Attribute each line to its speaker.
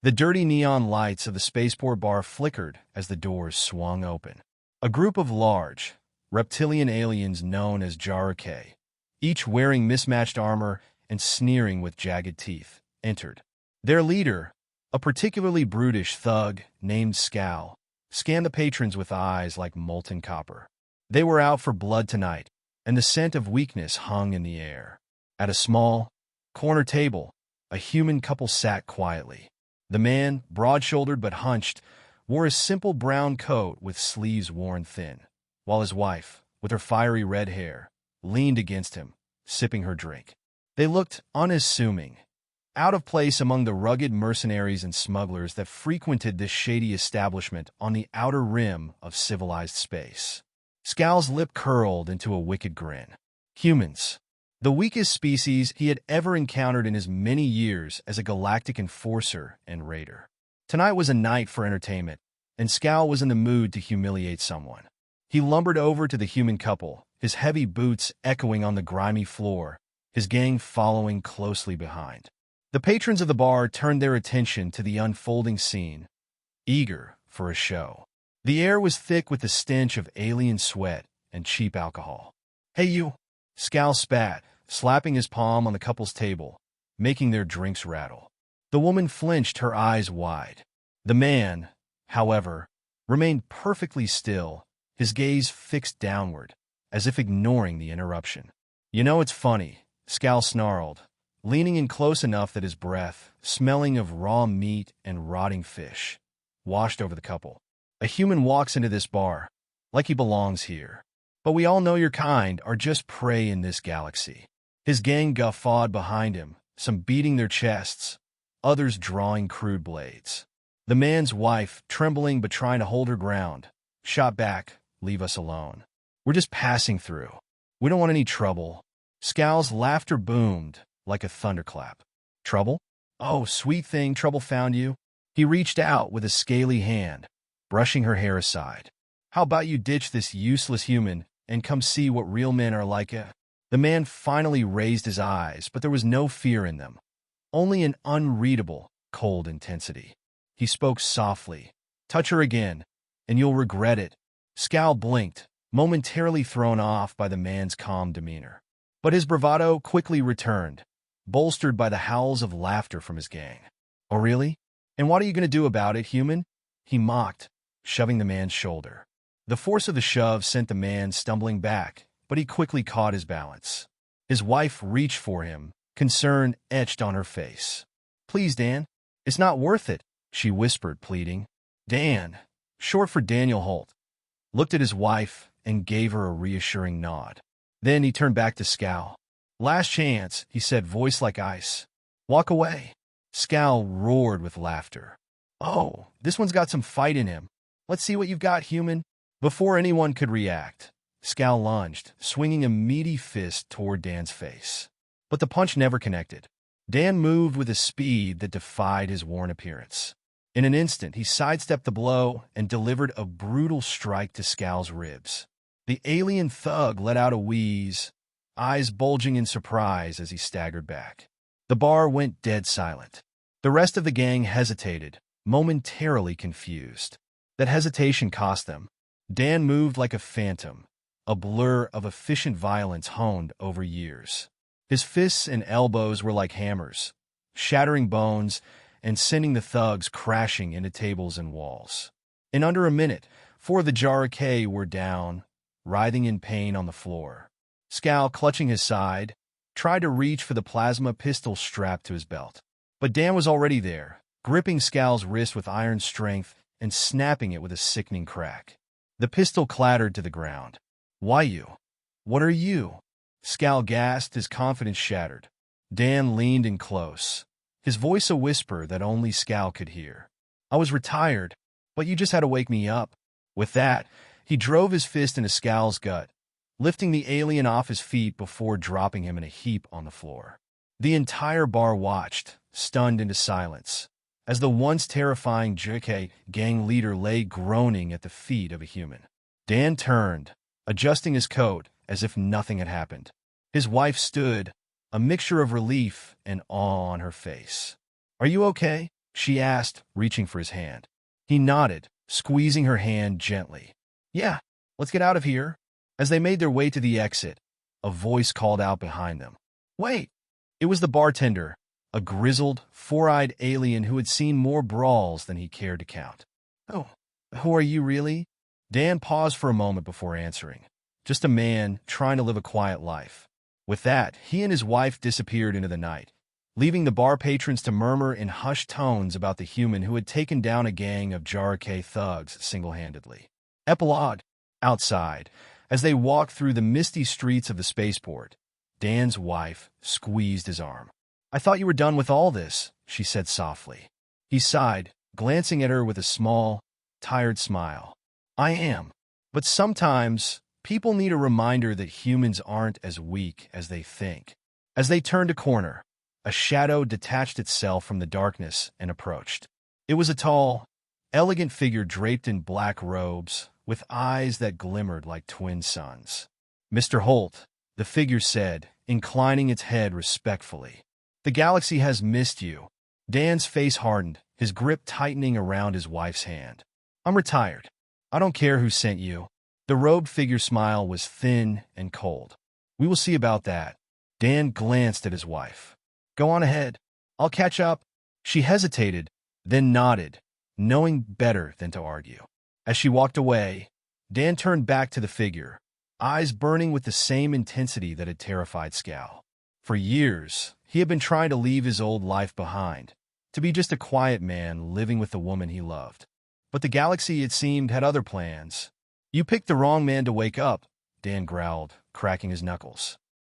Speaker 1: The dirty neon lights of the spaceport bar flickered as the doors swung open. A group of large, reptilian aliens known as Jaru'k, each wearing mismatched armor and sneering with jagged teeth, entered. Their leader, a particularly brutish thug named Skal, scanned the patrons with eyes like molten copper. They were out for blood tonight, and the scent of weakness hung in the air. At a small, corner table, a human couple sat quietly. The man, broad-shouldered but hunched, wore a simple brown coat with sleeves worn thin, while his wife, with her fiery red hair, leaned against him, sipping her drink. They looked unassuming, out of place among the rugged mercenaries and smugglers that frequented this shady establishment on the outer rim of civilized space. Skal's lip curled into a wicked grin. Humans, the weakest species he had ever encountered in his many years as a galactic enforcer and raider. Tonight was a night for entertainment, and Skal was in the mood to humiliate someone. He lumbered over to the human couple, his heavy boots echoing on the grimy floor, his gang following closely behind. The patrons of the bar turned their attention to the unfolding scene, eager for a show. The air was thick with the stench of alien sweat and cheap alcohol. "Hey you!" Skal spat, slapping his palm on the couple's table, making their drinks rattle. The woman flinched, her eyes wide. The man, however, remained perfectly still, his gaze fixed downward, as if ignoring the interruption. "You know it's funny," Skal snarled, leaning in close enough that his breath, smelling of raw meat and rotting fish, washed over the couple. "A human walks into this bar, like he belongs here. But we all know your kind are just prey in this galaxy." His gang guffawed behind him, some beating their chests, others drawing crude blades. The man's wife, trembling but trying to hold her ground, shot back, "Leave us alone. We're just passing through. We don't want any trouble." Skal's laughter boomed like a thunderclap. "Trouble? Oh, sweet thing, trouble found you." He reached out with a scaly hand, brushing her hair aside. "How about you ditch this useless human and come see what real men are like?" The man finally raised his eyes, but there was no fear in them, only an unreadable, cold intensity. He spoke softly. "Touch her again, and you'll regret it." Skal blinked, momentarily thrown off by the man's calm demeanor. But his bravado quickly returned, bolstered by the howls of laughter from his gang. "Oh, really? And what are you going to do about it, human?" he mocked, shoving the man's shoulder. The force of the shove sent the man stumbling back, but he quickly caught his balance. His wife reached for him, concern etched on her face. "Please, Dan, it's not worth it," she whispered, pleading. Dan, short for Daniel Holt, looked at his wife and gave her a reassuring nod. Then he turned back to Skal. "Last chance," he said, voice like ice. "Walk away." Skal roared with laughter. "Oh, this one's got some fight in him. Let's see what you've got, human." Before anyone could react, Skal lunged, swinging a meaty fist toward Dan's face. But the punch never connected. Dan moved with a speed that defied his worn appearance. In an instant, he sidestepped the blow and delivered a brutal strike to Skal's ribs. The alien thug let out a wheeze, eyes bulging in surprise as he staggered back. The bar went dead silent. The rest of the gang hesitated, momentarily confused. That hesitation cost them. Dan moved like a phantom, a blur of efficient violence honed over years. His fists and elbows were like hammers, shattering bones and sending the thugs crashing into tables and walls. In under a minute, 4 of the Jaru'k were down, writhing in pain on the floor. Skal, clutching his side, tried to reach for the plasma pistol strapped to his belt. But Dan was already there, gripping Skal's wrist with iron strength and snapping it with a sickening crack. The pistol clattered to the ground. "Why you? What are you?" Skal gasped, his confidence shattered. Dan leaned in close, his voice a whisper that only Skal could hear. "I was retired, but you just had to wake me up." With that, he drove his fist into Skal's gut, lifting the alien off his feet before dropping him in a heap on the floor. The entire bar watched, stunned into silence, as the once terrifying Jaru'k gang leader lay groaning at the feet of a human. Dan turned, adjusting his coat as if nothing had happened. His wife stood, a mixture of relief and awe on her face. "Are you okay?" she asked, reaching for his hand. He nodded, squeezing her hand gently. Yeah, let's get out of here. As they made their way to the exit, a voice called out behind them. Wait! It was the bartender, a grizzled, four-eyed alien who had seen more brawls than he cared to count. Oh, who are you really? Dan paused for a moment before answering. Just a man trying to live a quiet life. With that, he and his wife disappeared into the night, leaving the bar patrons to murmur in hushed tones about the human who had taken down a gang of Jaru'k thugs single-handedly. Epilogue. Outside, as they walked through the misty streets of the spaceport, Dan's wife squeezed his arm. I thought you were done with all this, she said softly. He sighed, glancing at her with a small, tired smile. I am. But sometimes, people need a reminder that humans aren't as weak as they think. As they turned a corner, a shadow detached itself from the darkness and approached. It was a tall, elegant figure draped in black robes, with eyes that glimmered like twin suns. Mr. Holt, the figure said, inclining its head respectfully. The galaxy has missed you. Dan's face hardened, his grip tightening around his wife's hand. I'm retired. I don't care who sent you. The robed figure's smile was thin and cold. We will see about that. Dan glanced at his wife. Go on ahead. I'll catch up. She hesitated, then nodded, knowing better than to argue. As she walked away, Dan turned back to the figure, eyes burning with the same intensity that had terrified Skal. For years, he had been trying to leave his old life behind, to be just a quiet man living with the woman he loved. But the galaxy, it seemed, had other plans. You picked the wrong man to wake up, Dan growled, cracking his knuckles.